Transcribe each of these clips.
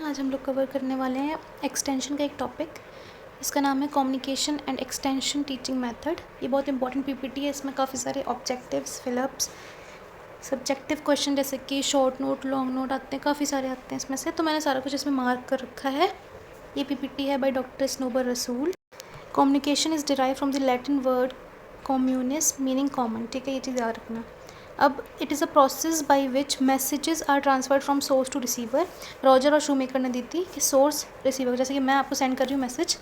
आज हम लोग कवर करने वाले हैं एक्सटेंशन का एक टॉपिक। इसका नाम है communication and extension teaching method. ये बहुत इंपॉर्टेंट पीपीटी है। इसमें काफ़ी सारे ऑब्जेक्टिव्स, फिलअप्स, सब्जेक्टिव क्वेश्चन जैसे कि शॉर्ट नोट, लॉन्ग नोट आते हैं, काफ़ी सारे आते हैं इसमें से। तो मैंने सारा कुछ इसमें मार्क कर रखा है। ये पीपीटी है bye doctor Snobar Rasool. Communication is derive from the Latin word communis meaning common. ठीक है, ये चीज़ याद रखना। अब it is a process by which messages are transferred from source to receiver. Roger और शूमेकर ने दी थी कि सोर्स रिसीवर, जैसे कि मैं आपको सेंड कर रही हूँ मैसेज,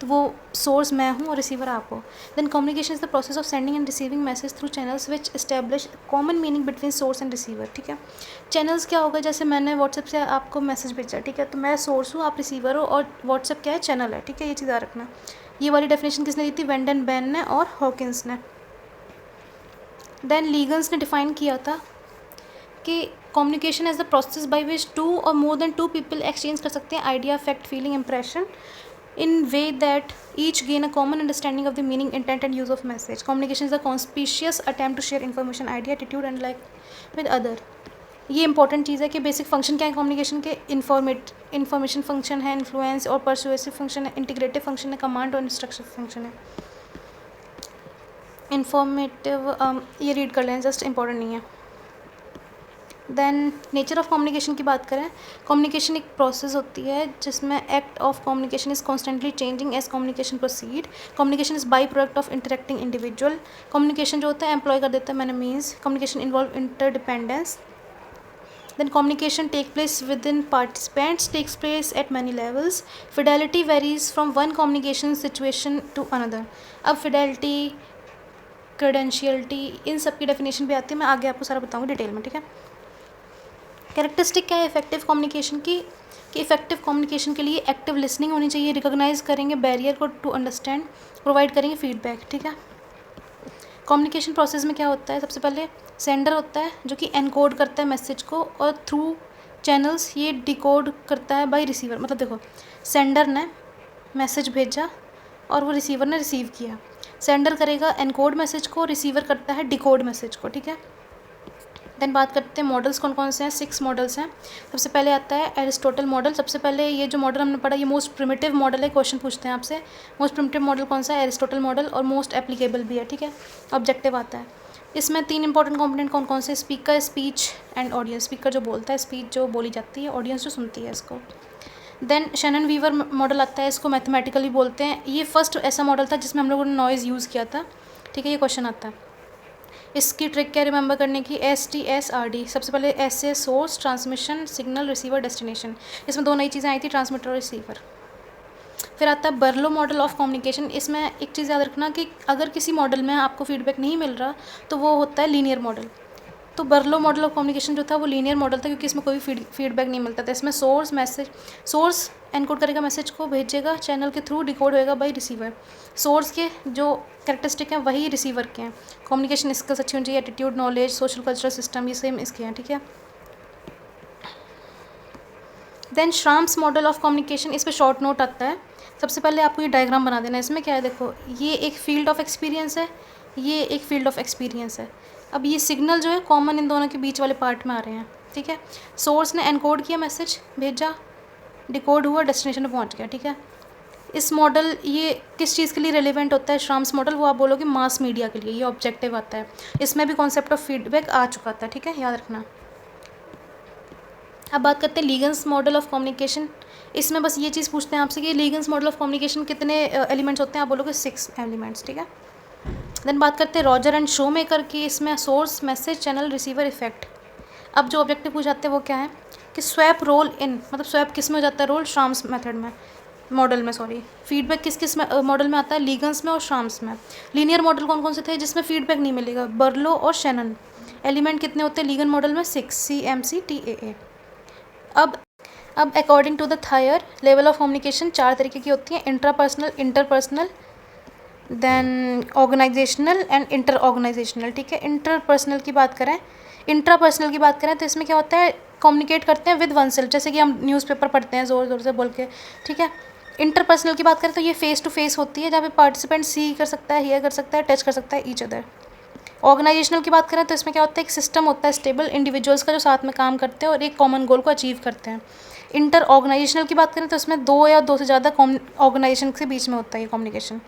तो वो सोर्स मैं हूँ और रिसीवर आप हो। Then communication is the process of sending and receiving message through channels which establish common meaning between source and receiver. ठीक है, चैनल्स क्या होगा, जैसे मैंने व्हाट्सएप से आपको मैसेज भेजा, ठीक है, तो मैं सोर्स हूँ, आप रिसीवर हो, और व्हाट्सएप क्या है, चैनल है। ठीक है, ये चीज़ याद रखना। ये वाली डेफिनेशन किसने दी थी, वेंडन बेन ने और हॉकिंस ने। देन लीगन्स ने डिफाइन किया था कि communication as the process by which two और more than two people exchange कर सकते हैं idea, fact, feeling, impression in way that each gain a common understanding of the meaning, intent and use of message. Communication is a conspicuous attempt to share information, idea, attitude and like with other. ये important चीज़ है कि basic function क्या है communication के। Information function है, influence और persuasive function है, integrative function है, कमांड और इंस्ट्रक्शन फंक्शन है। इंफॉर्मेटिव ये रीड कर लें, जस्ट इंपॉर्टेंट नहीं है। देन नेचर ऑफ कम्युनिकेशन की बात करें, कम्युनिकेशन एक प्रोसेस होती है जिसमें act of communication is constantly changing as communication proceed. Communication is by product of interacting individual. Communication जो होता है एम्प्लॉय कर देता है many means. Communication involve interdependence. Then communication take place within participants, takes place at many levels. Fidelity varies from one communication situation to another. अब fidelity, credentiality, इन सब की डेफिनेशन भी आती है, मैं आगे आपको सारा बताऊँगी डिटेल में। ठीक है, कैरेक्टरिस्टिक क्या है इफेक्टिव कम्युनिकेशन की, कि इफेक्टिव कम्युनिकेशन के लिए एक्टिव लिसनिंग होनी चाहिए, रिकॉग्नाइज करेंगे बैरियर को टू अंडरस्टैंड, प्रोवाइड करेंगे फीडबैक। ठीक है, कम्युनिकेशन प्रोसेस में क्या होता है, सबसे पहले सेंडर होता है जो कि एनकोड करता है मैसेज को, और थ्रू चैनल्स ये डिकोड करता है बाय रिसीवर। मतलब देखो, सेंडर ने मैसेज भेजा और वो रिसीवर ने रिसीव किया। सेंडर करेगा एनकोड मैसेज को, रिसीवर करता है डिकोड मैसेज को। ठीक है, देन बात करते हैं मॉडल्स कौन कौन से हैं। 6 मॉडल्स हैं। सबसे पहले आता है एरिस्टोटल मॉडल। सबसे पहले ये जो मॉडल हमने पढ़ा, ये मोस्ट प्रिमिटिव मॉडल है। क्वेश्चन पूछते हैं आपसे, मोस्ट प्रिमिटिव मॉडल कौन सा है, एरिस्टोटल मॉडल, और मोस्ट एप्लीकेबल भी है। ठीक है, ऑब्जेक्टिव आता है। इसमें 3 इंपॉर्टेंट कंपोनेंट कौन कौन से, speaker, speech and audience. Speaker जो बोलता है, स्पीच जो बोली जाती है, ऑडियंस जो सुनती है इसको। देन शैनन वीवर मॉडल आता है, इसको मैथमेटिकली बोलते हैं। ये फर्स्ट ऐसा मॉडल था जिसमें हम लोगों ने नॉइज़ यूज़ किया था। ठीक है, ये क्वेश्चन आता है। इसकी ट्रिक क्या रिमेंबर करने की, STSRD। सबसे पहले S से source, transmission, signal, receiver, destination. इसमें 2 नई चीज़ें आई थी, ट्रांसमीटर और रिसीवर। फिर आता है बर्लो मॉडल ऑफ कम्युनिकेशन। इसमें एक चीज़ याद रखना कि अगर किसी मॉडल में आपको फीडबैक नहीं मिल रहा तो वो होता है लीनियर मॉडल। तो बर्लो मॉडल ऑफ कम्युनिकेशन जो था वो लीनियर मॉडल था, क्योंकि इसमें कोई फीडबैक नहीं मिलता था। इसमें सोर्स एनकोड करेगा मैसेज को, भेजेगा चैनल के थ्रू, डिकोड होएगा बाय रिसीवर। सोर्स के जो कैरेक्टरिस्टिक हैं वही रिसीवर के हैं। कम्युनिकेशन स्किल्स अच्छी होनी चाहिए, attitude, knowledge, social cultural system, ये सेम इसके हैं। ठीक है, देन श्राम्स मॉडल ऑफ कम्युनिकेशन। इस पर शॉर्ट नोट आता है। सबसे पहले आपको ये डायग्राम बना देना है। इसमें क्या है, देखो, ये एक फील्ड ऑफ एक्सपीरियंस है, ये एक फील्ड ऑफ एक्सपीरियंस है। अब ये सिग्नल जो है कॉमन इन दोनों के बीच वाले पार्ट में आ रहे हैं। ठीक है, सोर्स ने एनकोड किया मैसेज, भेजा, डिकोड हुआ, डेस्टिनेशन पे पहुंच गया। ठीक है, इस मॉडल ये किस चीज़ के लिए रेलिवेंट होता है, श्राम्स मॉडल, वो आप बोलोगे मास मीडिया के लिए। ये ऑब्जेक्टिव आता है। इसमें भी कॉन्सेप्ट ऑफ फीडबैक आ चुका था। ठीक है, याद रखना। अब बात करते हैं लीगन्स मॉडल ऑफ कम्युनिकेशन। इसमें बस ये चीज़ पूछते हैं आपसे कि लीगन्स मॉडल ऑफ कम्युनिकेशन कितने एलिमेंट्स होते हैं, आप बोलोगे 6 एलिमेंट्स। ठीक है, देन बात करते हैं रॉजर एंड शोमेकर की। इसमें source, message, channel, receiver, effect. अब जो ऑब्जेक्टिव पूछ जाते हैं वो क्या है कि स्वैप रोल इन, मतलब स्वैप किस में हो जाता है रोल, श्राम्स मेथड में, मॉडल में, सॉरी। फीडबैक किस किस मॉडल में आता है, लीगन्स में और श्राम्स में। लीनियर मॉडल कौन कौन से थे जिसमें फीडबैक नहीं मिलेगा, बर्लो और शैनन। एलिमेंट कितने होते हैं लीगन मॉडल में, 6, CMC TAA। अब according to the their level of communication 4 तरीके की होती हैं, intrapersonal, interpersonal, then organisational and inter organisational. ठीक है, इंट्रापर्सनल की बात करें तो इसमें क्या होता है, कम्युनिकेट करते हैं विद वन सेल्फ, जैसे कि हम न्यूज़पेपर पढ़ते हैं ज़ोर ज़ोर से बोल के। ठीक है, इंटरपर्सनल की बात करें तो ये फेस टू फेस होती है, जहाँ पे पार्टिसिपेंट सी कर सकता है, हियर कर सकता है, टच कर सकता है ईच अदर। ऑर्गेनाइजेशनल की बात करें तो इसमें क्या होता है, एक सिस्टम होता है स्टेबल इंडिविजुअल्स का जो साथ में काम करते हैं और एक कॉमन गोल को अचीव करते हैं। इंटर ऑर्गेनाइजेशनल की बात करें तो इसमें दो या दो से ज़्यादा ऑर्गेनाइजेशन के बीच में होता है ये कम्युनिकेशन।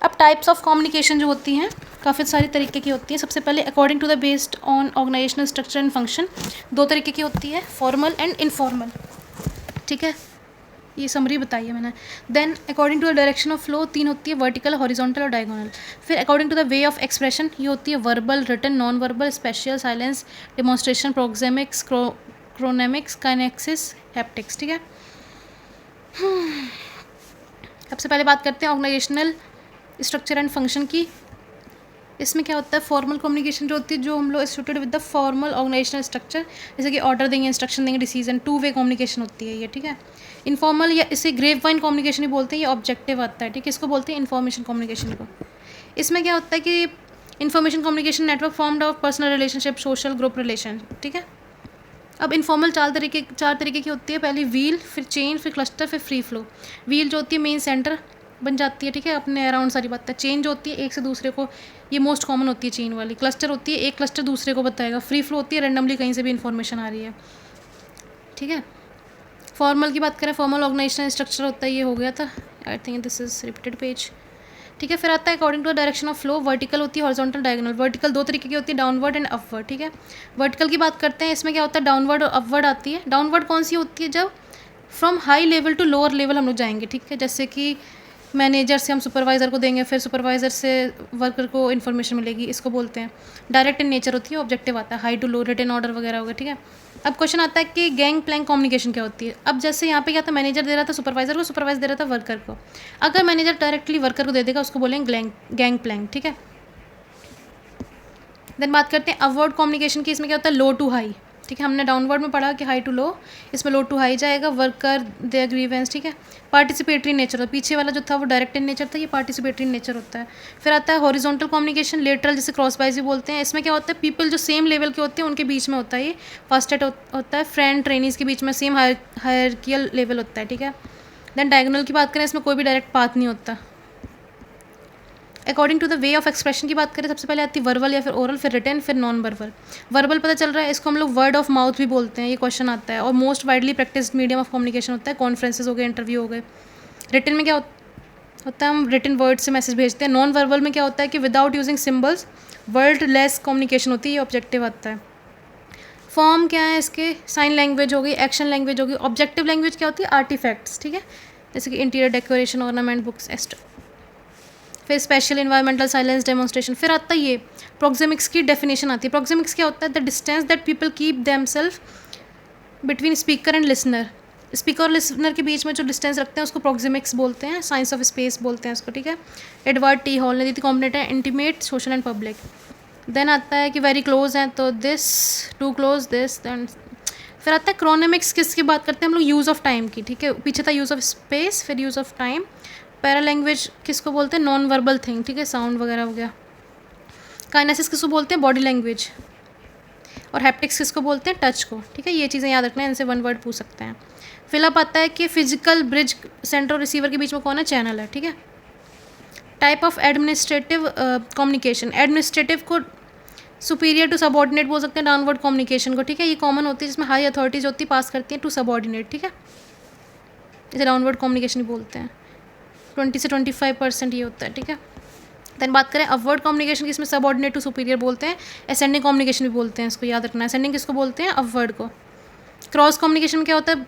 अब टाइप्स ऑफ कम्युनिकेशन जो होती हैं काफ़ी सारी तरीके की होती है। सबसे पहले according to the based on organisational structure and function, दो तरीके की होती है, फॉर्मल एंड इनफॉर्मल। ठीक है, ये समरी बताई है मैंने। Then according to the direction of flow, तीन होती है, वर्टिकल, हॉरिजॉन्टल और डायगोनल। फिर according to the way of expression, ये होती है verbal, written, non verbal, spatial, silence, demonstration, proxemics, chronemics, kinesics, haptics. ठीक है, सबसे पहले बात करते हैं ऑर्गेनाइजेशनल स्ट्रक्चर एंड फंक्शन की। इसमें क्या होता है, फॉर्मल कम्युनिकेशन जो होती है, जो हम लोग associated with the formal organisational structure, जैसे कि ऑर्डर देंगे, इंस्ट्रक्शन देंगे, डिसीजन, टू वे कम्युनिकेशन होती है ये। ठीक है, इनफॉर्मल या इसे ग्रेप वाइन कम्युनिकेशन भी बोलते हैं, ये ऑब्जेक्टिव आता है। ठीक है, इसको बोलते हैं इन्फॉर्मेशन कम्युनिकेशन को। इसमें क्या होता है कि information communication network formed of personal relationship, social group relation. ठीक है, अब इनफॉर्मल चार तरीके की होती है। पहली व्हील, फिर चेन, फिर क्लस्टर, फिर फ्री फ्लो। व्हील जो होती है मेन सेंटर बन जाती है। ठीक है, अपने अराउंड सारी बात है। चेन जो होती है एक से दूसरे को, ये मोस्ट कॉमन होती है चेन वाली। क्लस्टर होती है एक क्लस्टर दूसरे को बताएगा। फ्री फ्लो होती है रैंडमली कहीं से भी इन्फॉर्मेशन आ रही है। ठीक है, फॉर्मल की बात करें, फॉर्मल ऑर्गेनाइजेशनल स्ट्रक्चर होता है, ये हो गया था। I think this is repeated page. ठीक है, फिर आता है according to the direction of flow, vertical होती है, हॉरिजॉन्टल, डायगोनल। वर्टिकल दो तरीके की होती है, डाउनवर्ड एंड अपवर्ड। ठीक है, वर्टिकल की बात करते हैं, इसमें क्या होता है, डाउनवर्ड और अपवर्ड आती है। डाउनवर्ड कौन सी होती है, जब from high level to lower level हम लोग जाएंगे। ठीक है, जैसे कि मैनेजर से हम सुपरवाइज़र को देंगे, फिर सुपरवाइज़र से वर्कर को इन्फॉर्मेशन मिलेगी, इसको बोलते हैं। डायरेक्ट इन नेचर होती है, ऑब्जेक्टिव आता है, high to low, written order वगैरह होगा। ठीक है, अब क्वेश्चन आता है कि गैंग प्लैंक कम्युनिकेशन क्या होती है। अब जैसे यहाँ पे क्या था, मैनेजर दे रहा था सुपरवाइज़र को, सुपरवाइजर दे रहा था वर्कर को। अगर मैनेजर डायरेक्टली वर्कर को दे देगा, उसको बोलेंगे गैंग प्लैंक। ठीक है, देन बात करते हैं अपवर्ड कम्युनिकेशन की। इसमें क्या होता है, लो टू हाई। ठीक है, हमने डाउनवर्ड में पढ़ा कि हाई टू लो, इसमें लो टू हाई जाएगा, वर्कर देयर ग्रीवेंस। ठीक है, पार्टिसिपेटरी नेचर होता है, पीछे वाला जो था वो डायरेक्ट इन नेचर था, ये पार्टिसिपेटरी नेचर होता है। फिर आता है हॉरिजॉन्टल कम्युनिकेशन, लेटरल, जिसे क्रॉस वाइज भी बोलते हैं। इसमें क्या होता है, पीपल जो सेम लेवल के होते हैं उनके बीच में होता है ये। फर्स्ट एड होता है फ्रेंड ट्रेनीज के बीच में, सेम हायरकियल लेवल होता है। ठीक है, देन डायगोनल की बात करें, इसमें कोई भी डायरेक्ट पाथ नहीं होता। According to the way of expression की बात करें, सबसे पहले आती है वर्बल या फिर ओरल, फिर रिटन, फिर नॉन वर्बल। वर्बल पता चल रहा है, इसको हम लोग वर्ड ऑफ माउथ भी बोलते हैं, ये क्वेश्चन आता है। और most widely practised medium of communication होता है, कॉन्फ्रेंसेज हो गए, इंटरव्यू हो गए। रिटन में क्या होता है, हम रिटन वर्ड से मैसेज भेजते हैं। नॉन वर्बल में क्या होता है कि without using symbols, word less communication होती है, ये ऑब्जेक्टिव आता है। फॉर्म क्या है इसके, साइन लैंग्वेज होगी, एक्शन लैंग्वेज होगी। ऑब्जेक्टिव लैंग्वेज क्या होती है, आर्टिफैक्ट्स। ठीक है, जैसे कि interior decoration, ornament, books, extra. फिर स्पेशल इन्वायरमेंटल, साइलेंस, डेमोन्स्ट्रेशन। फिर आता है ये प्रोक्सेमिक्स की डेफिनेशन आती है। प्रोक्सेमिक्स क्या होता है, the distance that people keep themselves between speaker and listener. Speaker और लिसनर के बीच में जो डिस्टेंस रखते हैं उसको प्रोक्सेमिक्स बोलते हैं, साइंस ऑफ स्पेस बोलते हैं इसको। ठीक है, एडवर्ड टी हॉल ने दी थी, कॉम्पोनेंट है intimate, social and public. Then आता है कि वेरी क्लोज हैं तो this, too close this. Then फिर आता है क्रोनेमिक्स, किसकी बात करते हैं हम लोग, यूज़ ऑफ टाइम की। ठीक है, पीछे था यूज़ ऑफ स्पेस, फिर use of time. Para language किसको बोलते हैं, नॉन वर्बल थिंग। ठीक है, साउंड वगैरह हो गया। काइनेसिस किसको बोलते हैं, बॉडी लैंग्वेज। और हैप्टिक्स किसको बोलते हैं, टच को। ठीक है, ये चीज़ें याद रखना है, इनसे वन वर्ड पूछ सकते हैं। फिलअप आता है कि फिजिकल ब्रिज सेंटर और रिसीवर के बीच में कौन है, चैनल है। ठीक है, type of administrative communication, administrative को सुपीरियर टू सबऑर्डिनेट बोल सकते हैं, डाउनवर्ड कम्युनिकेशन को। ठीक है, ये कॉमन होती है, जिसमें हाई अथॉरिटीज होती है पास करती हैं टू सबऑर्डिनेट। ठीक है, इसे डाउनवर्ड कम्युनिकेशन ही बोलते हैं। 20 से 25% ये होता है। ठीक है, देन बात करें अपवर्ड कम्युनिकेशन की, इसमें सबऑर्डिनेट टू सुपीरियर बोलते हैं। असेंडिंग कम्युनिकेशन भी बोलते हैं, इसको याद रखना है। असेंडिंग किसको बोलते हैं, अपवर्ड को। क्रॉस कम्युनिकेशन में क्या होता है,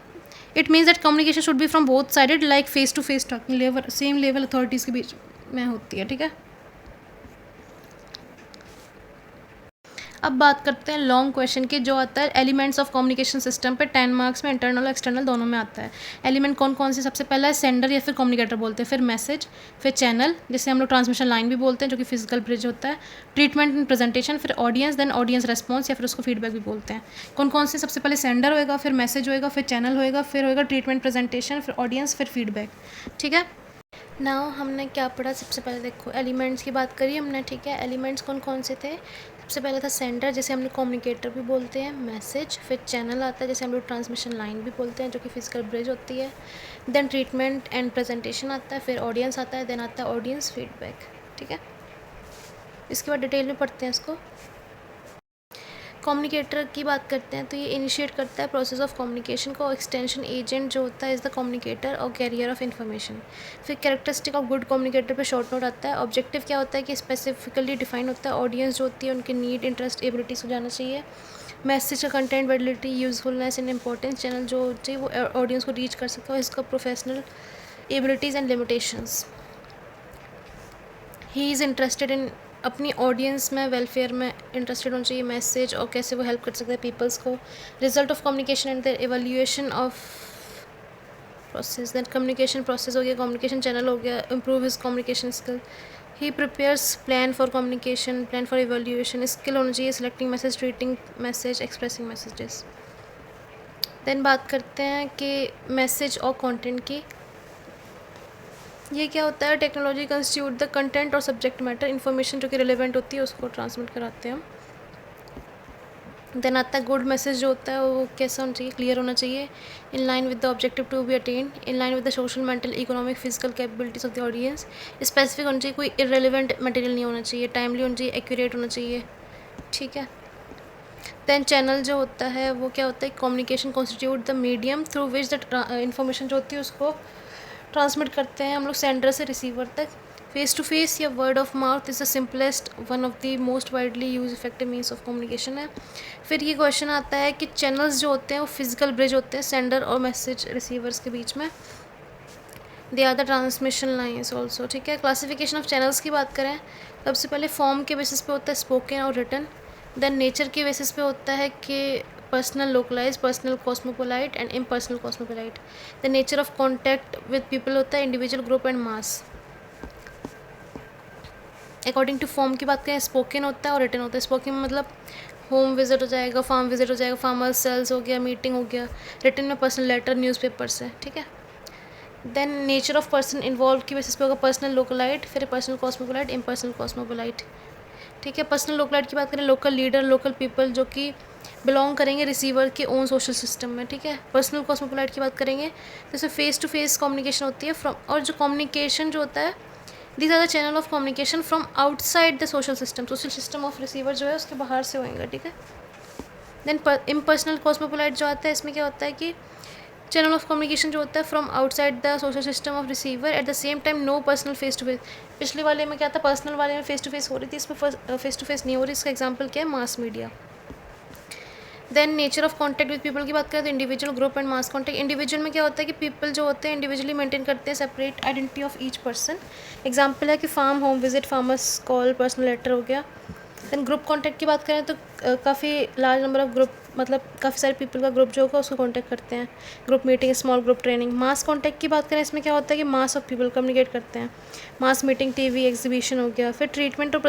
it means that communication should be from both sided, like face to face talking, level same level authorities के बीच में होती है। ठीक है, अब बात करते हैं लॉन्ग क्वेश्चन की, जो आता है एलिमेंट्स ऑफ कम्युनिकेशन सिस्टम पे 10 मार्क्स में, इंटरनल और एक्सटर्नल दोनों में आता है। एलिमेंट कौन कौन से, सबसे पहला है सेंडर या फिर कम्युनिकेटर बोलते हैं, फिर मैसेज, फिर चैनल जिसे हम लोग ट्रांसमिशन लाइन भी बोलते हैं, जो कि फिजिकल ब्रिज होता है, ट्रीटमेंट एंड प्रेजेंटेशन, फिर ऑडियंस, देन ऑडियंस रेस्पॉन्स या फिर उसको फीडबैक भी बोलते हैं। कौन कौन से, सबसे पहले सेंडर होएगा, फिर मैसेज होएगा, फिर चैनल होएगा, फिर होएगा ट्रीटमेंट प्रेजेंटेशन, फिर ऑडियंस, फिर फीडबैक। ठीक है, नाउ हमने क्या पढ़ा, सबसे पहले देखो एलिमेंट्स की बात करी हमने। ठीक है, एलिमेंट्स कौन कौन से थे, सबसे पहले था सेंडर, जैसे हम लोग कम्युनिकेटर भी बोलते हैं, मैसेज, फिर चैनल आता है जैसे हम लोग ट्रांसमिशन लाइन भी बोलते हैं, जो कि फिजिकल ब्रिज होती है, देन ट्रीटमेंट एंड प्रेजेंटेशन आता है, फिर ऑडियंस आता है, देन आता है ऑडियंस फीडबैक। ठीक है, इसके बाद डिटेल में पढ़ते हैं इसको। कम्युनिकेटर की बात करते हैं तो ये इनिशिएट करता है प्रोसेस ऑफ कम्युनिकेशन को। एक्सटेंशन एजेंट जो होता है इज़ द कम्युनिकेटर और कैरियर ऑफ इन्फॉर्मेशन। फिर कैरेक्टरिस्टिक ऑफ गुड कम्युनिकेटर पे शॉर्ट नोट आता है। ऑब्जेक्टिव क्या होता है कि स्पेसिफिकली डिफाइन होता है। ऑडियंस जो होती है उनके नीड, इंटरेस्ट, एबिलिटीज हो जाना चाहिए। मैसेज का content, validity, usefulness and importance. Channel जो चाहिए वो ऑडियंस को रीच कर सके और इसका professional abilities and limitations. He is interested in, अपनी ऑडियंस में वेलफेयर में इंटरेस्टेड होना चाहिए। मैसेज और कैसे वो हेल्प कर सकते हैं पीपल्स को। Result of communication and the evaluation of process. Then communication process हो गया, कम्युनिकेशन चैनल हो गया, improve his communication skill. He prepares plan for communication, plan for evaluation. Skill होना चाहिए selecting message, treating message, expressing messages. Then बात करते हैं कि मैसेज और कंटेंट की। ये क्या होता है, टेक्नोलॉजी कंस्टिट्यूट द कंटेंट और सब्जेक्ट मैटर। इन्फॉर्मेशन जो कि रिलेवेंट होती है उसको ट्रांसमिट कराते हैं हम। देन आता है गुड मैसेज जो होता है वो कैसा होना चाहिए, क्लियर होना चाहिए, in line with the objective to be attend, in line with the social, mental, economic, physical capabilities of the audience. Specific होना चाहिए, कोई इरेलीवेंट मटेरियल नहीं होना चाहिए, टाइमली होना चाहिए, एक्यूरेट होना चाहिए, ठीक है। दैन चैनल जो होता है वो क्या होता है, communication constitute the medium through which the information जो होती है उसको ट्रांसमिट करते हैं हम लोग सेंडर से रिसीवर तक। फेस टू फेस या word of mouth is the simplest one of the most widely use effective means of communication है। फिर ये क्वेश्चन आता है कि चैनल्स जो होते हैं वो फिजिकल ब्रिज होते हैं सेंडर और मैसेज रिसीवर्स के बीच में। They are the transmission lines also, ठीक है। क्लासिफिकेशन ऑफ चैनल्स की बात करें, सबसे पहले फॉर्म के बेसिस पे होता है स्पोकन और रिटन। देन नेचर के बेसिस पे होता है कि personal localite, personal cosmopolite and impersonal cosmopolite. The nature of contact with people होता है individual, group and mass. According to form की बात करें, स्पोकन होता है और रिटन होता है। स्पोकन में मतलब होम विजिट हो जाएगा, फार्म विजिट हो जाएगा, फार्मर सेल्स हो गया, मीटिंग हो गया। रिटन में पर्सनल लेटर, न्यूज़पेपर से, ठीक है। Then nature of person involve की बेसिस पे होगा पर्सनल लोकलाइट, फिर पर्सनल कॉस्मोपोलाइट, इम्पर्सनल कॉस्मोपोलाइट, ठीक है। पर्सनल लोकलाइट की बात करें, लोकल लीडर, लोकल पीपल जो कि बिलोंग करेंगे रिसीवर के ओन सोशल सिस्टम में, ठीक है। पर्सनल कॉस्मोपोलाइट की बात करेंगे जैसे फेस टू फेस कम्युनिकेशन होती है फ्रॉम, और जो कम्युनिकेशन जो होता है these are the channel of communication from outside the social system. Social system of receiver जो है उसके बाहर से होएंगे, ठीक है। देन इम्पर्सनल कॉस्मोपोलाइट जो आता है इसमें क्या होता है कि चैनल ऑफ कम्युनिकेशन जो होता है from outside the social system of receiver, at the same time no personal face to face. पिछले वाले में क्या था, पर्सनल वाले में फेस टू फेस हो रही थी, इसमें फेस टू फेस नहीं हो रही। इसका एग्जांपल क्या है, mass media. Then nature of contact with people की बात करें तो individual, group and mass contact. Individual में क्या होता है कि पीपल जो होते हैं इंडिविजुअली मेंटेन करते हैं separate identity of each person. Example है कि farm, home visit, farmers call, personal letter हो गया। देन ग्रुप कॉन्टैक्ट की बात करें तो काफ़ी लार्ज नंबर ऑफ ग्रुप, मतलब काफ़ी सारे पीपल का ग्रुप जो होगा उसको कॉन्टैक्ट करते हैं, group meeting, small group training. Mass contact की बात करें इसमें क्या होता है कि मास ऑफ पीपल कम्युनिकेट करते हैं, मास मीटिंग, टीवी, एग्जीबिशन हो गया। फिर ट्रीटमेंट और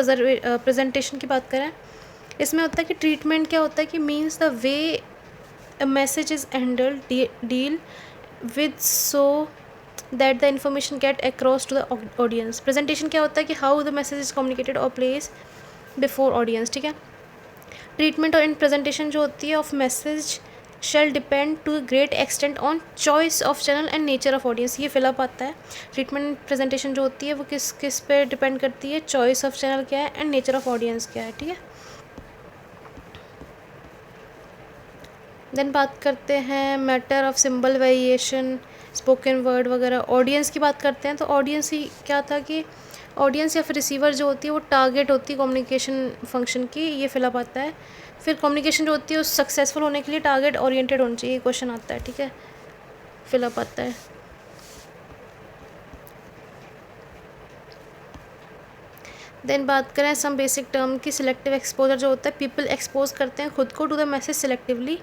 प्रेजेंटेशन की बात करें, इसमें होता है कि ट्रीटमेंट क्या होता है कि means the way a message is handled, deal with so that the information get across to the audience. Presentation क्या होता है कि how the message is communicated or placed before audience, ठीक है। Treatment और in presentation जो होती है of message shall depend to a great extent on choice of channel and nature of audience। ये फिलअप आता है। ट्रीटमेंट प्रेजेंटेशन जो होती है वो किस किस पे डिपेंड करती है, चॉइस ऑफ चैनल क्या है एंड नेचर ऑफ ऑडियंस क्या है, ठीक है। देन बात करते हैं matter of symbol variation, spoken word वगैरह। ऑडियंस की बात करते हैं तो ऑडियंस ही क्या था कि ऑडियंस या फिर रिसीवर जो होती है वो टारगेट होती है कम्युनिकेशन फंक्शन की, ये फिलअप आता है। फिर कम्युनिकेशन जो होती है उस सक्सेसफुल होने के लिए टारगेट ओरिएंटेड होना चाहिए, क्वेश्चन आता है, ठीक है, फिलअप आता है। देन बात करें सम बेसिक टर्म की, सिलेक्टिव एक्सपोजर जो होता है पीपल एक्सपोज करते हैं खुद को to the message selectively.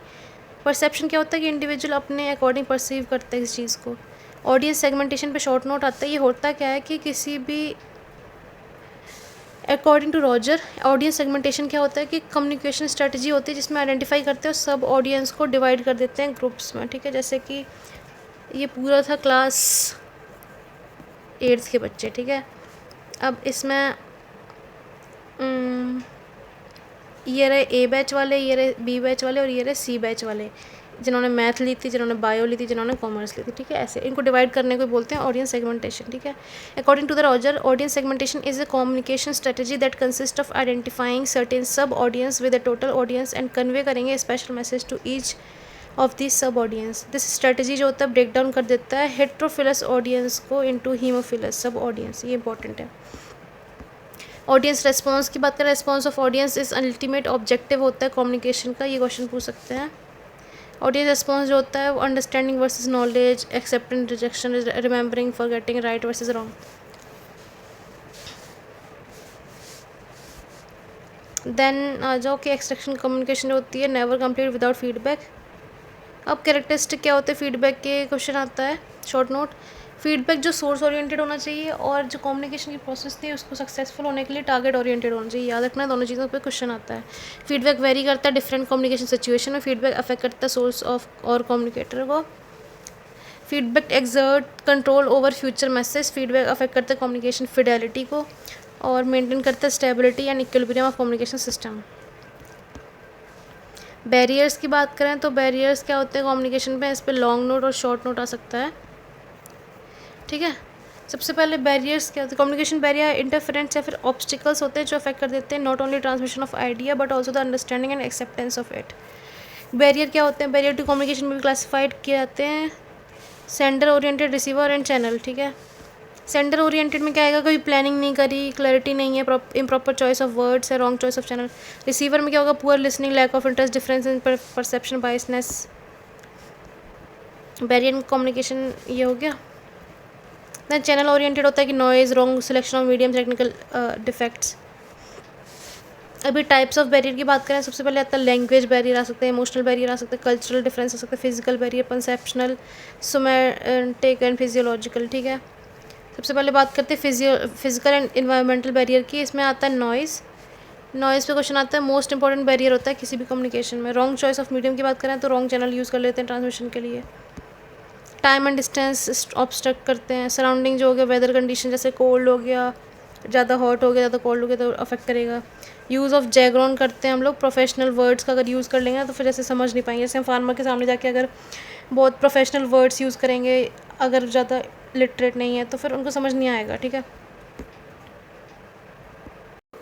Perception क्या होता है कि इंडिविजुअल अपने अकॉर्डिंग परसीव करता है इस चीज़ को। ऑडियंस सेगमेंटेशन पे शॉर्ट नोट आता है। ये होता क्या है कि किसी भी according to Roger, audience segmentation क्या होता है कि कम्युनिकेशन स्ट्रेटजी होती है जिसमें आइडेंटिफाई करते हैं और सब ऑडियंस को डिवाइड कर देते हैं ग्रुप्स में, ठीक है। जैसे कि ये पूरा था क्लास 8th के बच्चे, ठीक है। अब इसमें ये रहे ए बैच वाले, ये रहे बी बैच वाले और ये रहे सी बैच वाले। जिन्होंने मैथ ली थी, जिन्होंने बायो ली थी, जिन्होंने कॉमर्स ली थी, ठीक है। ऐसे इनको डिवाइड करने को बोलते हैं ऑडियंस सेगमेंटेशन, ठीक है। According to the Roger, audience segmentation is a communication strategy that consist of identifying certain sub audience with a total audience and convey करेंगे special message to each of this sub audience. This strategy जो होता है break down कर देता है heterophilous audience को into homophilous sub audience. ये important है। ऑडियंस रेस्पॉन्स की बात करें, response of audience is ultimate objective होता है कम्युनिकेशन का। ये क्वेश्चन पूछ सकते हैं। ऑडियंस रेस्पॉन्स जो होता है वो understanding versus knowledge, acceptance, rejection, remembering, forgetting, right versus wrong. Then आ जाओ कि एक्सट्रैक्शन कम्युनिकेशन होती है नेवर कंप्लीट विदाउट फीडबैक। अब कैरेक्टरिस्टिक क्या होते हैं फीडबैक के, क्वेश्चन आता है शॉर्ट नोट। फीडबैक जो सोर्स ओरिएंटेड होना चाहिए और जो कम्युनिकेशन की प्रोसेस थी उसको सक्सेसफुल होने के लिए टारगेट ओरिएंटेड होना चाहिए। याद रखना दोनों चीज़ों पे क्वेश्चन आता है। फीडबैक वेरी करता है डिफरेंट कम्युनिकेशन सिचुएशन में। फीडबैक अफेक्ट करता है सोर्स ऑफ और कम्युनिकेटर को। Feedback exert control over future message. Feedback affect करता है कम्युनिकेशन फिडेलिटी को और मेंटेन करता है stability and equilibrium of communication system. Barriers की बात करें तो बैरियर्स क्या होते हैं कम्युनिकेशन पे, इस पर लॉन्ग नोट और शॉर्ट नोट आ सकता है, ठीक है। सबसे पहले बैरियर्स क्या होते हैं, कम्युनिकेशन बैरियर इंटरफेरेंस या फिर ऑब्स्टिकल्स होते हैं जो अफेक्ट कर देते हैं not only transmission of idea but also the understanding and acceptance of it. Barrier क्या होते हैं, बैरियर टू कम्युनिकेशन में भी क्लासीफाइड किए जाते हैं sender oriented, receiver and channel, ठीक है। सेंडर ओरिएंटेड में क्या आएगा, कोई प्लानिंग नहीं करी, क्लैरिटी नहीं है, इम्प्रॉपर चॉइस ऑफ वर्ड्स है, wrong choice of channel. Receiver में क्या होगा, poor listening, lack of interest, difference in perception, biasness. Barrier communication ये हो गया। दैन चैनल ओरिएंटेड होता है कि noise, wrong selection of medium, technical defects. अभी टाइप्स ऑफ बैरियर की बात करें, सबसे पहले आता है लैंग्वेज बैरियर आ सकते हैं, इमोशनल बैरियर आ सकते हैं, कल्चरल डिफरेंस आ सकता है, physical barrier, perceptual, somatic and physiological, ठीक है। सबसे पहले बात करते हैं फिजिकल एंड इन्वायरमेंटल बैरियर की। इसमें आता है नॉइज़। नॉइज़ पे क्वेश्चन आता है, मोस्ट इंपॉर्टेंट बैरियर होता है किसी भी कम्युनिकेशन में। रॉन्ग चॉइस ऑफ मीडियम की बात करें तो रॉन्ग चैनल यूज़ कर लेते हैं ट्रांसमिशन के लिए। टाइम एंड डिस्टेंस ऑब्स्ट्रक्ट करते हैं। सराउंडिंग जो हो गया, वेदर कंडीशन, जैसे कोल्ड हो गया, ज़्यादा हॉट हो गया, ज़्यादा कोल्ड हो गया तो अफेक्ट करेगा। यूज़ ऑफ जैग्रॉन करते हैं हम लोग, प्रोफेशनल वर्ड्स का अगर यूज़ कर लेंगे तो फिर जैसे समझ नहीं पाएंगे। जैसे हम फार्मर के सामने जाके अगर बहुत प्रोफेशनल वर्ड्स यूज़ करेंगे, अगर ज़्यादा लिटरेट नहीं है तो फिर उनको समझ नहीं आएगा, ठीक है।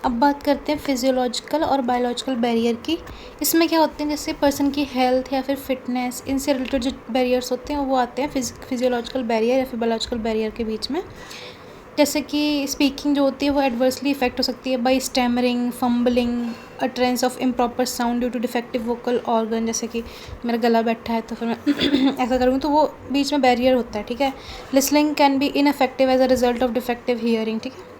अब बात करते हैं फिजियोलॉजिकल और बायोलॉजिकल बैरियर की। इसमें क्या होते हैं, जैसे पर्सन की हेल्थ या फिर फिटनेस, इनसे रिलेटेड जो बैरियर्स होते हैं वो आते हैं फिजियोलॉजिकल बैरियर या फिर बायोलॉजिकल बैरियर के बीच में। जैसे कि स्पीकिंग जो होती है वो एडवर्सली इफेक्ट हो सकती है by stammering, fumbling, utterance of improper sound due to defective vocal organ. जैसे कि मेरा गला बैठा है तो फिर मैं ऐसा करूँगी तो वो बीच में बैरियर होता है, ठीक है। Listening can be ineffective as a result of defective hearing, ठीक है।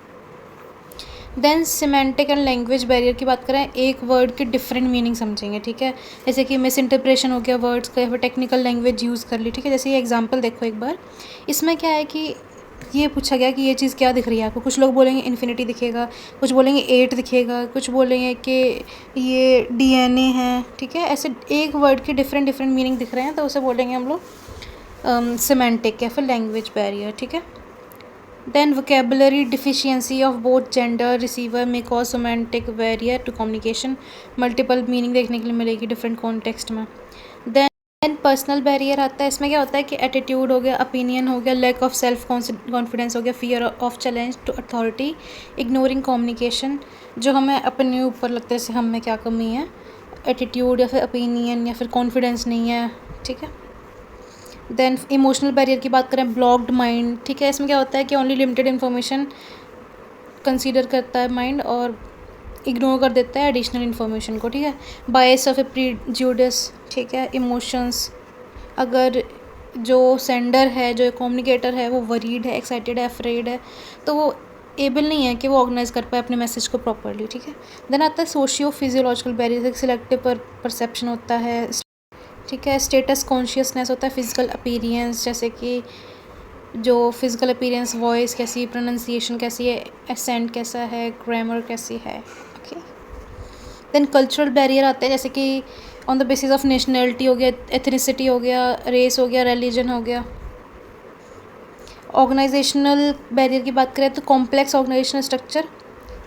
Then semantic and language barrier की बात करें, एक वर्ड के डिफरेंट मीनिंग समझेंगे, ठीक है। जैसे कि मिस इंटरप्रेशन हो गया वर्ड्स का या फिर टेक्निकल लैंग्वेज यूज़ कर ली, ठीक है। जैसे ये एग्जांपल देखो एक बार। इसमें क्या है कि ये पूछा गया कि ये चीज़ क्या दिख रही है आपको। कुछ लोग बोलेंगे इन्फिनिटी दिखेगा, कुछ बोलेंगे 8 दिखेगा, कुछ बोलेंगे कि ये DNA है, ठीक है। ऐसे एक वर्ड के डिफरेंट मीनिंग दिख रहे हैं तो उसे बोलेंगे हम लोग सिमेंटिक या फिर लैंग्वेज बैरियर, ठीक है। Then vocabulary deficiency of both gender receiver may cause semantic barrier to communication. Multiple meaning देखने के लिए मिलेगी different context में. Then personal barrier आता है। इसमें क्या होता है कि attitude हो गया, opinion हो गया, lack of self confidence हो गया, fear of challenge to authority, ignoring communication, जो हमें अपने ऊपर लगता है जैसे हम में क्या कमी है, attitude या फिर opinion या फिर confidence नहीं है, ठीक है। देन इमोशनल बैरियर की बात करें, ब्लॉक्ड माइंड, ठीक है। इसमें क्या होता है कि ओनली लिमिटेड इन्फॉर्मेशन कंसीडर करता है माइंड और इग्नोर कर देता है एडिशनल इन्फॉर्मेशन को, ठीक है। बायस और फिर प्रीजुडिस, ठीक है। इमोशंस, अगर जो सेंडर है, जो कम्युनिकेटर है वो वरीड है, एक्साइटेड है, अफ्रेड है तो वो एबल नहीं है कि वो ऑर्गेनाइज कर पाए अपने मैसेज को प्रॉपरली, ठीक है। देन आता है socio physiological barrier, selective perception होता है, ठीक है। स्टेटस कॉन्शियसनेस होता है, फिजिकल अपीयरेंस, जैसे कि जो फिजिकल अपीयरेंस, वॉइस कैसी, प्रोनाउंसिएशन कैसी है, एसेंट कैसा है, ग्रामर कैसी है, ओके। देन कल्चरल बैरियर आते हैं, जैसे कि on the basis of nationality हो गया, एथनिसिटी हो गया, रेस हो गया, रिलीजन हो गया। ऑर्गेनाइजेशनल बैरियर की बात करें तो कॉम्प्लेक्स ऑर्गेनाइजेशनल स्ट्रक्चर,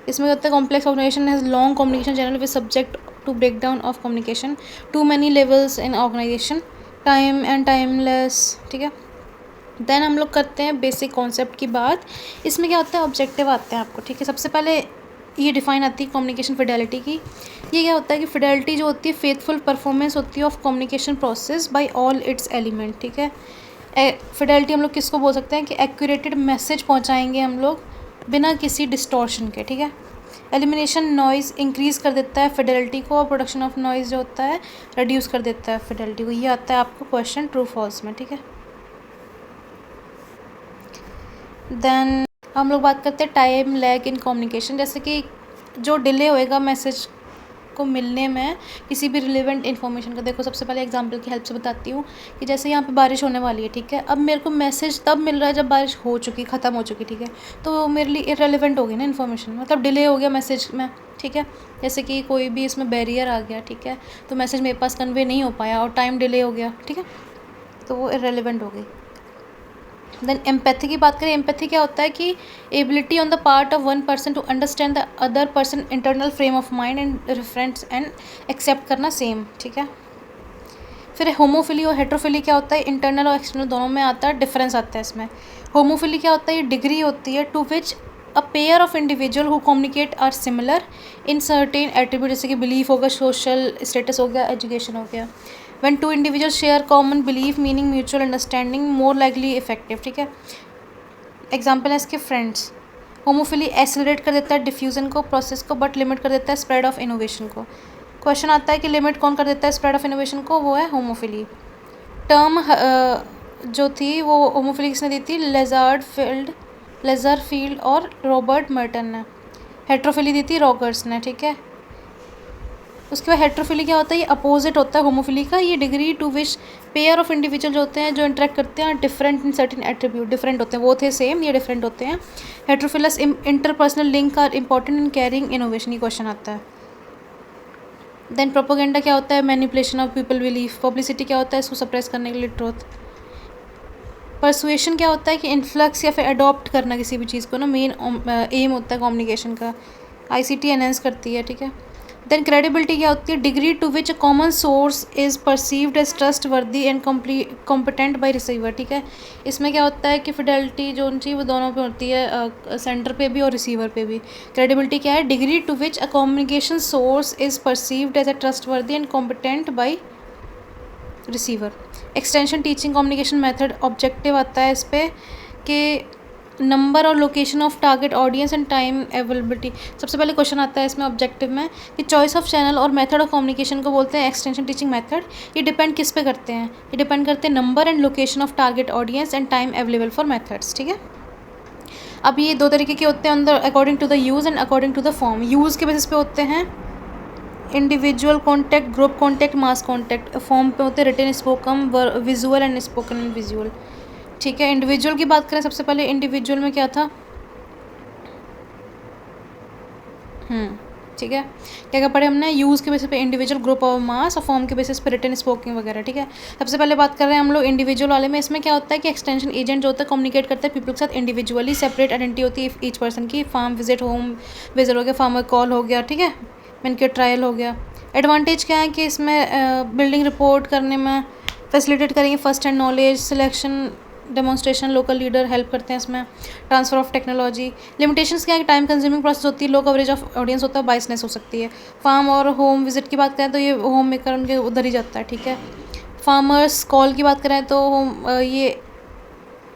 इसमें होता है complex organisation has long communication channel with subject to breakdown of communication, too many levels in organization, time and timeless, ठीक है। देन हम लोग करते हैं बेसिक कॉन्सेप्ट की बात। इसमें क्या होता है, ऑब्जेक्टिव आते हैं आपको, ठीक है। सबसे पहले ये डिफाइन आती है कम्युनिकेशन फिडेलिटी की। ये क्या होता है कि फिडेलिटी जो होती है फेथफुल परफॉर्मेंस होती है of communication process by all it's element, ठीक है। फिडेलिटी हम लोग किसको बोल सकते हैं कि एक्यूरेटेड मैसेज पहुंचाएंगे हम लोग बिना किसी डिस्टॉर्शन के, ठीक है। एलिमिनेशन नॉइज़ इंक्रीज़ कर देता है फिडेलिटी को, और प्रोडक्शन ऑफ नॉइज़ जो होता है रिड्यूस कर देता है फिडेलिटी को। ये आता है आपको क्वेश्चन ट्रू फॉल्स में, ठीक है। देन हम लोग बात करते हैं टाइम लैग इन कम्युनिकेशन। जैसे कि जो डिले होएगा मैसेज को मिलने में किसी भी रिलेवेंट इन्फॉर्मेशन का। देखो सबसे पहले एग्जांपल की हेल्प से बताती हूँ कि जैसे यहाँ पे बारिश होने वाली है, ठीक है। अब मेरे को मैसेज तब मिल रहा है जब बारिश हो चुकी, ख़त्म हो चुकी, ठीक है। तो वो मेरे लिए इररेलेवेंट हो गई ना इन्फॉर्मेशन, मतलब डिले हो गया मैसेज में, ठीक है। जैसे कि कोई भी इसमें बैरियर आ गया, ठीक है, तो मैसेज मेरे पास कन्वे नहीं हो पाया और टाइम डिले हो गया, ठीक है, तो वो इररेलेवेंट हो गई। देन एम्पैथी की बात करें। एम्पैथी क्या होता है कि ability on the part of one person to understand the other person internal frame of mind and reference and accept करना सेम, ठीक है। फिर होमोफिली और हेट्रोफिली क्या होता है, इंटरनल और एक्सटर्नल दोनों में आता है, डिफरेंस आता है इसमें। होमोफिली क्या होता है, ये डिग्री होती है to which a pair of individual who communicate are similar in certain attribute, जैसे कि बिलीफ हो गया, सोशल स्टेटस हो गया, एजुकेशन हो गया। When two individual share common belief meaning mutual understanding more likely effective, ठीक है। एग्जाम्पल है इसके फ्रेंड्स। होमोफिली एक्सेलरेट कर देता है डिफ्यूज़न को, प्रोसेस को, बट लिमिट कर देता है स्प्रेड ऑफ इनोवेशन को। क्वेश्चन आता है कि लिमिट कौन कर देता है स्प्रेड ऑफ इनोवेशन को, वो है होमोफिली। टर्म जो थी वो होमोफिली किसने दी थी, लेजर फील्ड और रॉबर्ट मर्टन ने। हेट्रोफिली दी थी रॉगर्स ने, ठीक है। उसके बाद हेट्रोफिली क्या होता है, ये अपोजिट होता है होमोफिली का। ये degree to which pair of individual जो होते हैं जो इंटरेक्ट करते हैं different in certain attribute, different होते हैं, वो थे सेम, ये डिफरेंट होते हैं। Heterophilous interpersonal link are important in carrying innovation, ये क्वेश्चन आता है। देन प्रोपोगेंडा क्या होता है, manipulation of people belief. Publicity क्या होता है, इसको सप्रेस करने के लिए ट्रूथ। परसुएशन क्या होता है कि इन्फ्लक्स या फिर अडॉप्ट करना किसी भी चीज़ को ना, मेन एम होता है कम्युनिकेशन का। आईसीटी एनहेंस करती है, ठीक है। देन क्रेडिबिलिटी क्या होती है, degree to which a common source is perceived as trustworthy and competent by receiver, ठीक है। इसमें क्या होता है कि फिडेलिटी जो होनी चाहिए वो दोनों पे होती है, सेंटर पे भी और रिसीवर पे भी। क्रेडिबिलिटी क्या है, degree to which a communication source is perceived as a trustworthy and competent by receiver. Extension teaching communication method. Objective आता है इस पर कि नंबर और location of target audience and time availability. सबसे पहले क्वेश्चन आता है इसमें ऑब्जेक्टिव में कि चॉइस ऑफ चैनल और मेथड ऑफ कम्युनिकेशन को बोलते हैं एक्सटेंशन टीचिंग मेथड। ये डिपेंड किस पे करते हैं, ये डिपेंड करते हैं number and location of target audience and time available for methods, ठीक है। अब ये दो तरीके के होते हैं अंदर, according to the use and according to the form. Use के बेसिस पे होते हैं individual contact, group contact, mass contact. Form पे होते हैं written, spoken, visual and spoken and visual, ठीक है। इंडिविजुअल की बात करें, सबसे पहले इंडिविजुअल में क्या था, ठीक है, क्या क्या पढ़े हमने, यूज़ के बेसिस पे इंडिविजुअल, ग्रुप और मास, और फॉर्म के बेसिस पे रिटन, स्पोकन वगैरह, ठीक है। सबसे पहले बात कर रहे हैं हम लोग इंडिविजुअल वाले में। इसमें क्या होता है कि एक्सटेंशन एजेंट जो होता है कम्युनिकेट करता है पीपल के साथ इंडिविजुअली, सेपरेट आइडेंटिटी होती है ईच पर्सन की। फार्म विजिट, होम विजिट हो गया, फार्मर कॉल हो गया, ठीक है, मिनके ट्रायल हो गया। एडवांटेज क्या है कि इसमें बिल्डिंग रिपोर्ट करने में फैसिलिटेट करेंगे, first hand knowledge, selection, demonstration, local leader help करते हैं इसमें, ट्रांसफर ऑफ टेक्नोलॉजी। लिमिटेशंस क्या है, टाइम कंज्यूमिंग प्रोसेस होती है, लो कवरेज ऑफ ऑडियंस होता है, बाइसनेस हो सकती है। फार्म और होम विजिट की बात करें तो ये होम मेकर उनके उधर ही जाता है, ठीक है। फार्मर्स कॉल की बात करें तो ये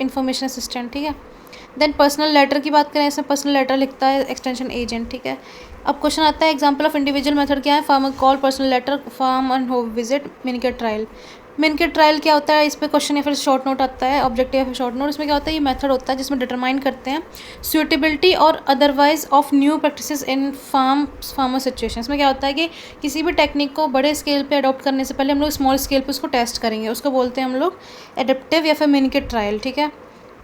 इंफॉर्मेशन असिस्टेंट, ठीक है। देन पर्सनल लेटर की बात करें, इसमें पर्सनल लेटर लिखता है एक्सटेंशन एजेंट, ठीक है। अब क्वेश्चन आता है एग्जांपल ऑफ इंडिविजुअल मेथड क्या है, farmer call, personal letter, farm and home visit, minikit trial. Minikit trial क्या होता है, इस पर क्वेश्चन या फिर शॉर्ट नोट आता है, ऑब्जेक्टिव या फिर शॉर्ट नोट। इसमें क्या होता है, ये मेथड होता है जिसमें डिटरमाइन करते हैं सुटेबिलिटी और otherwise of new practices in farmer situation. इसमें क्या होता है कि किसी भी टेक्निक को बड़े स्केल पे अडॉप्ट करने से पहले हम लोग स्मॉल स्केल पे उसको टेस्ट करेंगे, उसको बोलते हैं हम लोग एडेप्टिव या फिर मिनके ट्रायल, ठीक है।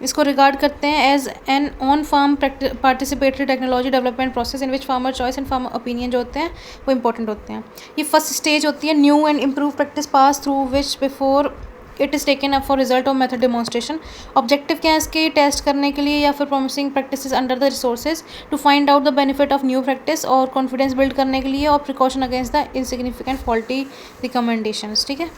इसको रिगार्ड करते हैं as an on farm participatory technology development process in which farmer choice and farmer opinion जो होते हैं वो इंपॉर्टेंट होते हैं। ये फर्स्ट स्टेज होती है new and improve practice pass through which before it is taken up for result of method demonstration. Objective क्या है इसके, टेस्ट करने के लिए या फिर promising practices under the resources to find out the benefit of new practice, और confidence build करने के लिए, और precaution against the insignificant faulty recommendations, ठीक है।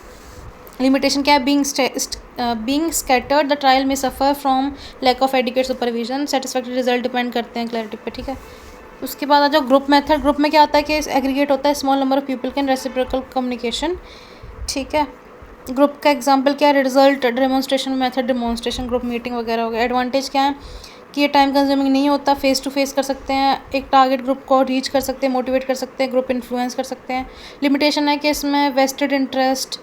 लिमिटेशन क्या है, बीइंग स्कैटर्ड द ट्रायल में suffer from lack of adequate supervision, satisfactory result depend करते हैं क्लैरिटी पे, ठीक है। उसके बाद आ जाओ ग्रुप मेथड। ग्रुप में क्या होता है कि एग्रीगेट होता है small number of people can reciprocal communication, ठीक है। ग्रुप का एग्जांपल क्या है, result demonstration method, demonstration group meeting वगैरह हो गया। एडवांटेज क्या है कि ये टाइम कंज्यूमिंग नहीं होता, फेस टू फेस कर सकते हैं, एक टारगेट ग्रुप को रीच कर सकते हैं, मोटिवेट कर सकते हैं, ग्रुप इन्फ्लुएंस कर सकते हैं। लिमिटेशन है कि इसमें वेस्टेड इंटरेस्ट,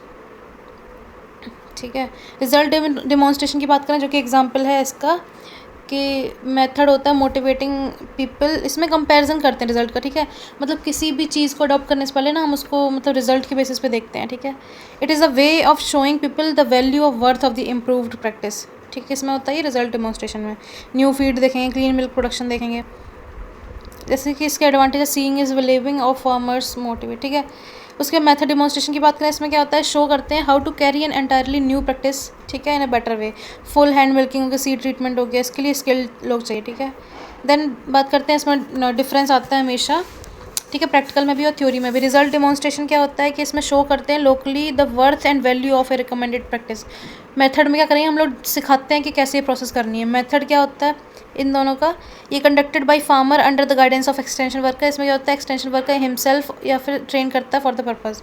ठीक है। रिजल्ट डेमोन्स्ट्रेशन की बात करें जो कि एग्जांपल है इसका कि मेथड होता है मोटिवेटिंग पीपल, इसमें कंपैरिजन करते हैं रिजल्ट का, ठीक है। मतलब किसी भी चीज़ को अडॉप्ट करने से पहले ना हम उसको मतलब रिजल्ट के बेसिस पे देखते हैं, ठीक है। It is a way of showing people the value of worth of the improved practice, ठीक है। इसमें होता है ये रिजल्ट डेमोन्स्ट्रेशन में। न्यू फीड देखेंगे, क्लीन मिल्क प्रोडक्शन देखेंगे। जैसे कि इसके एडवांटेज है seeing is believing of farmers motivate, ठीक है। उसके मेथड डेमोन्स्ट्रेशन की बात करें, इसमें क्या होता है, शो करते हैं how to carry an entirely new practice, ठीक है, in a better way. Full hand milking हो गया, सीड ट्रीटमेंट हो गया, इसके लिए स्किल्ड लोग चाहिए, ठीक है। देन बात करते हैं इसमें डिफरेंस आता है हमेशा, ठीक है, प्रैक्टिकल में भी और थ्योरी में भी। रिजल्ट डेमोन्स्ट्रेशन क्या होता है कि इसमें शो करते हैं locally the worth and value of A recommended practice. Method में क्या करेंगे, हम लोग सिखाते हैं कि कैसे ये प्रोसेस करनी है। मेथड क्या होता है इन दोनों का, ये conducted by farmer under the guidance of extension worker. इसमें क्या होता है, एक्सटेंशन वर्कर हिमसेल्फ या फिर ट्रेन करता है फॉर द पर्पज़।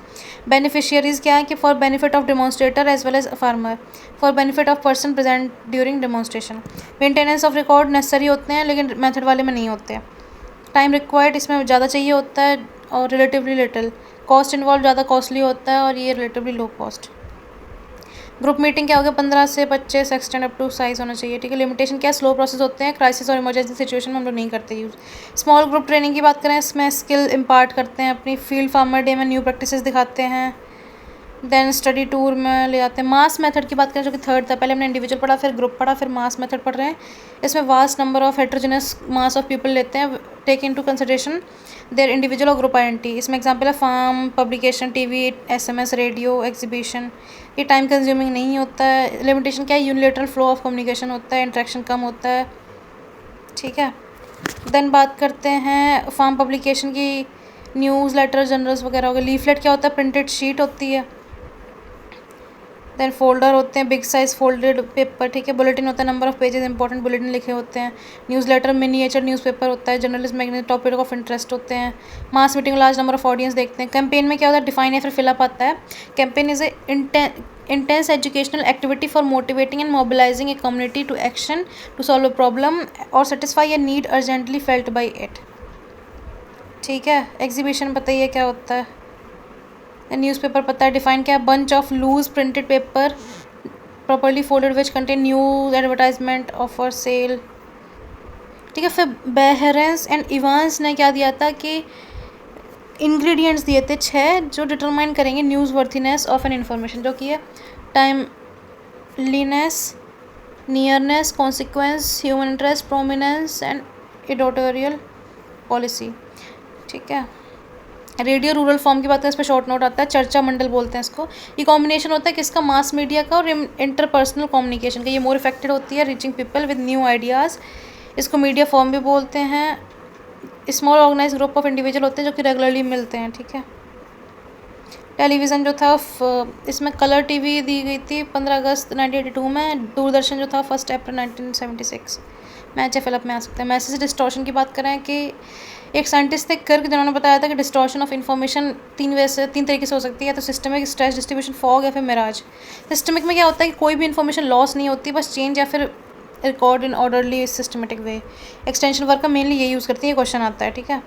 बेनिफिशियरीज क्या है कि for benefit of demonstrator as well as farmer, for benefit of person present during demonstration. Maintenance of record necessary होते हैं लेकिन मेथड वाले में नहीं होते। टाइम रिक्वायर्ड इसमें ज़्यादा चाहिए होता है और रिलेटिवली लिटिल। कॉस्ट इन्वॉल्व ज़्यादा कॉस्टली होता है और ये relatively low cost. Group meeting क्या हो गया, 15 से 25 एक्सटेंड अप टू साइज होना चाहिए, ठीक है। लिमिटेशन क्या है, स्लो प्रोसेस होते हैं, क्राइसिस और इमरजेंसी सिचुएशन में हम लोग नहीं करते यूज़। स्मॉल ग्रुप ट्रेनिंग की बात करें, इसमें स्किल इम्पार्ट करते हैं अपनी, फील्ड फार्मर डे में न्यू प्रैक्टिसेस दिखाते हैं, देन स्टडी टूर में ले जाते हैं। मास मेथड की बात करें जो कि थर्ड था, पहले हमने इंडिविजुअल पढ़ा, फिर ग्रुप पढ़ा, फिर मास मेथड पढ़ रहे हैं। इसमें vast number of heterogeneous mass of people लेते हैं, take in to consideration their individual और ग्रुप आइडेंटिटी। इसमें एग्जाम्पल है farm, publication, TV, SMS, radio, exhibition. ये टाइम कंज्यूमिंग नहीं होता है। लिमिटेशन क्या है, यूनिलेटरल फ्लो ऑफ कम्युनिकेशन होता है, इंट्रैक्शन कम होता है, ठीक है। देन बात करते हैं फार्म पब्लिकेशन की, न्यूज़ लेटर, जर्नल्स वगैरह हो गए। लीफलेट क्या होता है, प्रिंटेड शीट होती है। देन फोल्डर होते हैं, बिग साइज फोल्डेड पेपर, ठीक है। बुलेटिन होता है, number of pages, important bulletin लिखे होते हैं। न्यूज़लेटर मिनिएचर न्यूज़पेपर होता है। Journalist magazine, topic of interest होते हैं। Mass meeting, large number of audience देखते हैं। कैंपेन में क्या होता है, डिफाइन या फिर फिलअप आता है। Campaign is a intense educational activity for motivating and mobilizing a community to action to solve a problem or satisfy a need urgently felt by it, ठीक है। एग्जीबिशन बताइए क्या होता है। न्यूज़पेपर पता है, डिफाइन क्या है, bunch of loose printed paper properly folded which contain news, advertisement, offer, sale, ठीक है। फिर बेहरेंस एंड इवांस ने क्या दिया था कि इंग्रेडिएंट्स दिए थे 6 जो डिटरमाइन करेंगे news worthiness of an information, जो कि है timeliness, nearness, consequence, human interest, prominence and editorial policy, ठीक है। रेडियो रूरल फॉर्म की बात करें, इस पर शॉर्ट नोट आता है, चर्चा मंडल बोलते हैं इसको। ये कॉम्बिनेशन होता है किसका, मास मीडिया का और इंटरपर्सनल कम्युनिकेशन का। ये मोर इफेक्टिव होती है reaching people with new ideas. इसको मीडिया फॉर्म भी बोलते हैं। Small organise group of individual होते हैं जो कि रेगुलरली मिलते हैं, ठीक है। टेलीविज़न जो था इसमें कलर टीवी दी गई थी 15 अगस्त 1982 में। दूरदर्शन जो था 1 अप्रैल 1976। मैच या फिलअप में आ सकते हैं। मैसेज डिस्टॉर्शन की बात करें कि एक साइंटिस्ट थे कर्क, जिन्होंने बताया था कि डिस्टॉर्शन ऑफ इन्फॉर्मेशन 3 तरीके से हो सकती है, तो सिस्टमिक, स्ट्रेस डिस्ट्रीब्यूशन, फॉग या फिर मिराज। सिस्टमिक में क्या होता है कि कोई भी इन्फॉर्मेशन लॉस नहीं होती, बस चेंज या फिर record in orderly systematic way. Extension worker mainly ये यूज़ करती है, क्वेश्चन आता है, ठीक है।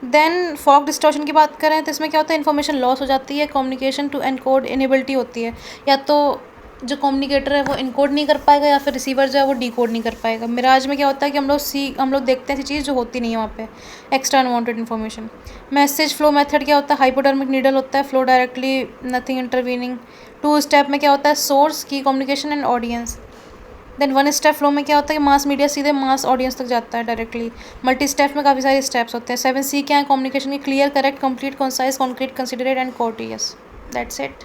देन फॉग डिस्टॉर्शन की बात करें तो इसमें क्या होता है, इन्फॉर्मेशन लॉस हो जाती है, कम्युनिकेशन टू एनकोड इनेबिलिटी होती है, या तो जो कम्युनिकेटर है वो इनकोड नहीं कर पाएगा या फिर रिसीवर जो है वो डिकोड नहीं कर पाएगा। मिराज में क्या होता है कि हम लोग देखते हैं ऐसी चीज़ जो होती नहीं है वहाँ पे, extra unwanted information. Message flow method क्या होता है, हाइपोडर्मिक नीडल होता है, flow directly, nothing intervening. 2 step में क्या होता है, सोर्स, की communication and audience. Then 1 step flow में क्या होता है कि मास मीडिया सीधे मास ऑडियंस तक जाता है डायरेक्टली। मल्टी स्टेप में काफ़ी सारे स्टेप्स होते हैं। 7C क्या है, कम्युनिकेशन की, clear, correct, complete, concise, concrete, considerate and courteous. That's it.